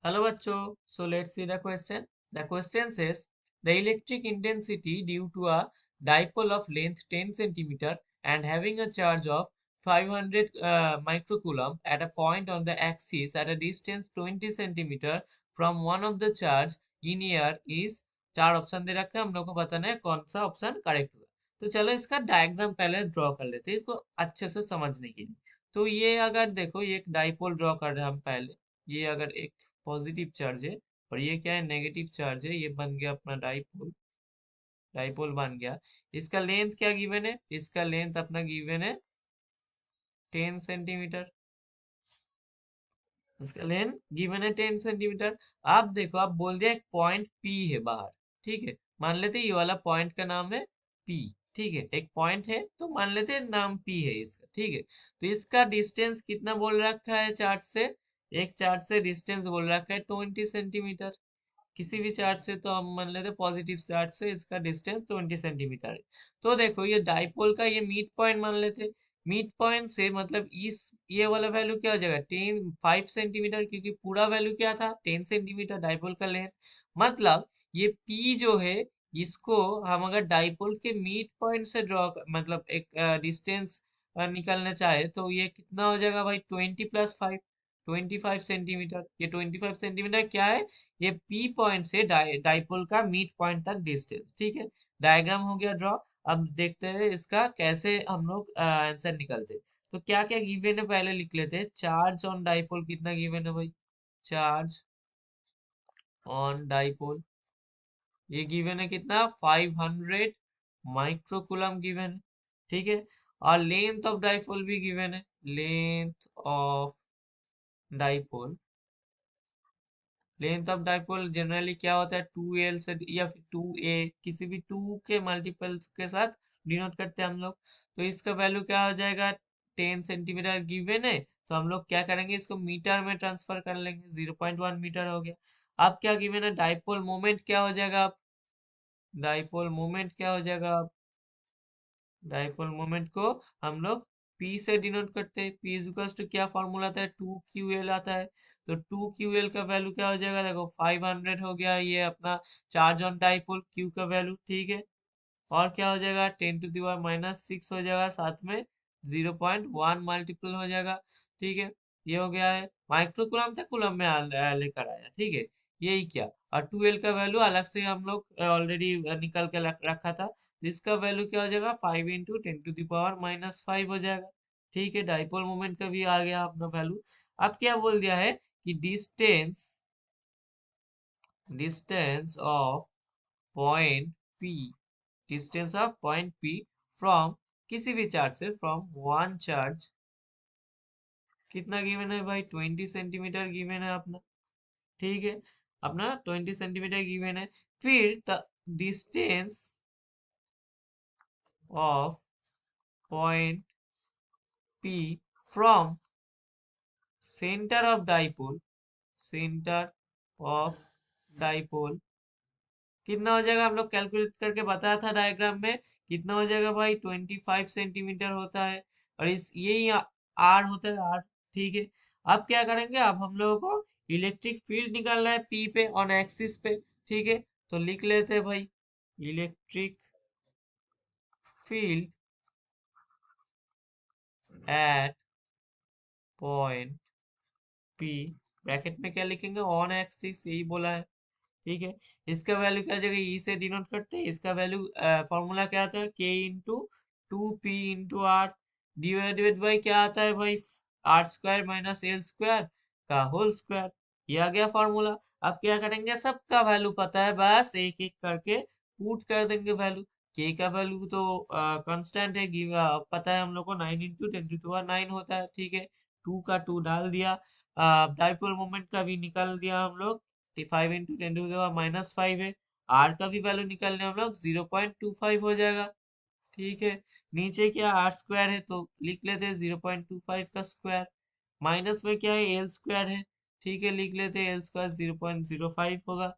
Hello bachcho. So let's see the question. The question says the electric intensity due to a dipole of length 10 centimeter and having a charge of 500 microcoulomb at a point on the axis at a distance 20 centimeter from one of the charge in air is चार option दे रखे हैं हम लोग को बताना है कौन सा ऑप्शन करेक्ट होगा। तो चलो इसका डायग्राम पहले ड्रॉ कर लेते हैं इसको अच्छे से समझने के लिए। तो ये अगर देखो ये एक डाइपोल ड्रॉ कर रहे हैं हम पहले। ये अगर एक पॉजिटिव चार्ज है और ये क्या है नेगेटिव चार्ज है, ये बन गया अपना डाइपोल। डाइपोल बन गया। इसका लेंथ क्या गिवन है? इसका लेंथ अपना गिवन है 10 सेंटीमीटर। इसका लेंथ गिवन है 10 सेंटीमीटर। आप देखो आप बोल दिया एक पॉइंट पी है बाहर। ठीक है, मान लेते ये वाला पॉइंट का नाम है पी। ठीक है, एक पॉइंट है तो मान लेते हैं नाम पी है इसका। ठीक है, तो इसका डिस्टेंस कितना बोल रखा है चार्ज से? एक चार्ज से डिस्टेंस बोल रखा है 20 सेंटीमीटर। किसी भी चार्ज से तो हम मान लेते पॉजिटिव चार्ज से इसका डिस्टेंस 20 सेंटीमीटर है। तो देखो ये डाइपोल का ये मिड पॉइंट मान लेते। मिड पॉइंट से मतलब इस ये वाला वैल्यू क्या हो जाएगा 5 सेंटीमीटर, क्योंकि पूरा वैल्यू क्या था 10 सेंटीमीटर डाइपोल का लेंथ। मतलब ये पी जो है इसको हम अगर डाइपोल के मिड पॉइंट से ड्रॉ मतलब एक डिस्टेंस निकालना चाहे तो ये कितना हो जाएगा भाई 20 + 5, 25 सेंटीमीटर। ये 25 सेंटीमीटर क्या है? ये पी पॉइंट से डाइपोल का मिड पॉइंट तक डिस्टेंस। ठीक है, डायग्राम हो गया ड्रॉ। अब देखते हैं इसका कैसे हम लोग आंसर निकलते हैं। तो क्या क्या गिवन है पहले लिख लेते हैं। चार्ज ऑन डाइपोल कितना गिवन है भाई? चार्ज ऑन डाइपोल ये गिवन है कितना 500 माइक्रोकुलम गिवन है। ठीक है, और लेंथ ऑफ डाइपोल भी गिवन है। Length of dipole, length of dipole generally क्या होता है 2l से या फिर 2a, किसी भी 2 के मल्टीपल्स के साथ डिनोट करते हैं हम लोग। तो इसका वैल्यू क्या हो जाएगा 10 सेंटीमीटर गिवन है। तो हम लोग क्या करेंगे इसको मीटर में ट्रांसफर कर लेंगे, 0.1 मीटर हो गया। अब क्या गिवन है डाइपोल मोमेंट क्या हो जाएगा? अब डाइपोल मोमेंट क्या हो जाएगा? अब डाइपोल मोमेंट को हम लोग P से डिनोट करते हैं। P इक्वल्स टू क्या फॉर्मूला आता है 2QL आता है। तो 2QL का वैल्यू क्या हो जाएगा? देखो 500 हो गया ये अपना चार्ज ऑन डाइपोल Q का वैल्यू। ठीक है, और क्या हो जाएगा 10⁻⁻6 हो जाएगा, साथ में 0.1 मल्टीपल हो जाएगा। ठीक है, ये हो गया है माइक्रोकुलम से कुलम में लेकर आया। ठीक है, यही क्या, और 2L का वैल्यू अलग से हम लोग ऑलरेडी निकल के रखा था। तो इसका वैल्यू क्या हो जाएगा 5 इंटू 10⁻⁻5 हो जाएगा। ठीक है, डाइपोल मोमेंट का भी आ गया अपना वैल्यू। अब क्या बोल दिया है कि distance, distance of point P, distance of point P from किसी भी चार्ज से, फ्रॉम वन चार्ज कितना गिवन है भाई 20 सेंटीमीटर गिवन है अपना। ठीक है, अपना 20 सेंटीमीटर गिवन है। फिर the distance of point P from centre of dipole, centre of dipole कितना हो जाएगा? हम लोग कैलकुलेट करके बताया था डायग्राम में। कितना हो जाएगा भाई 25 सेंटीमीटर होता है, और इस यही आर होता है आर। ठीक है, अब क्या करेंगे, अब हम लोगों को इलेक्ट्रिक फील्ड निकालना है पी पे ऑन एक्सिस पे। ठीक है, तो लिख लेते हैं भाई electric field at point P, bracket में क्या लिखेंगे ऑन एक्सिस, यही बोला है। ठीक है, इसका वैल्यू क्या जगह ई से डिनोट करते हैं। इसका वैल्यू फॉर्मूला क्या आता है K into 2p into r divided by क्या आता है भाई r² - l² का होल स्क्वायर। ये आ गया फॉर्मूला। अब क्या करेंगे, सबका वैल्यू पता है, बस एक एक करके पुट कर देंगे वैल्यू। के का वैल्यू तो कांस्टेंट है, पता है हम लोग को 9 × 10⁻⁹ होता है। ठीक है, 2 का 2 डाल दिया। डाइपोल मोमेंट का भी निकाल दिया हम लोग, 5 × 10⁻⁻5 है। आर का भी वैल्यू निकालने हम लोग 0.25 हो जाएगा। ठीक है, नीचे क्या r² है तो लिख लेते हैं 0.25 का स्क्वायर, माइनस में क्या है l² है। ठीक है, लिख लेते हैं l² 0.05 होगा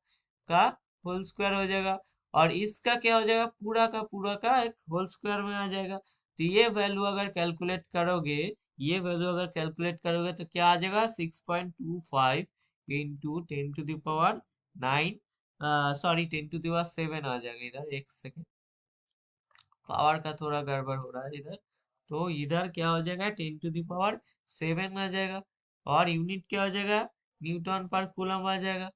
का होल स्क्वायर हो जाएगा। और इसका क्या हो जाएगा पूरा का एक होल स्क्वायर में आ जाएगा। तो ये वैल्यू अगर कैलकुलेट करोगे, ये वैल्यू अगर कैलकुलेट करोगे तो क्या आ जाएगा 6.25 इंटू 10⁻9, सॉरी 10⁻7 आ जाएगा इधर, एक सेकेंड, पावर का थोड़ा गड़बड़ हो रहा है इधर। तो इधर क्या हो जाएगा, 10⁻7 आ जाएगा, और यूनिट क्या हो जाएगा, न्यूटन पर कूलम आ जाएगा।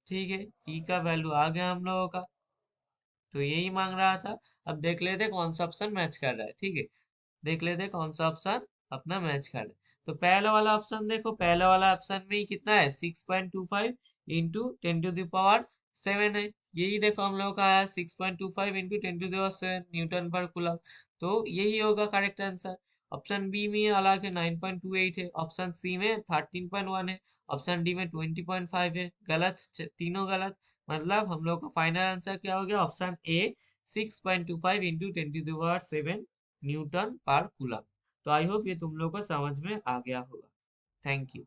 ठीक है, ई का वैल्यू आ गया हम लोगों का, तो यही मांग रहा था। अब देख लेते कौन सा ऑप्शन मैच कर रहा है। ठीक है, देख लेते कौन सा ऑप्शन अपना मैच कर रहा है। तो पहला वाला ऑप्शन देखो, पहला वाला ऑप्शन में ही कितना है, 6.25 इंटू 10⁻7 है। यही देखो हम लोग का आया 6.25 इंटू 10⁻7 न्यूटन पर कूलम। तो यही होगा करेक्ट आंसर। ऑप्शन बी में हालांकि 9.28 है, ऑप्शन सी में 13.1 है, ऑप्शन डी में 20.5 है। गलत, तीनों गलत। मतलब हम लोग का फाइनल आंसर क्या हो गया, ऑप्शन ए 6.25 इंटू 10⁻7 न्यूटन पर कूलम। तो आई होप ये तुम लोग को समझ में आ गया होगा। Thank you.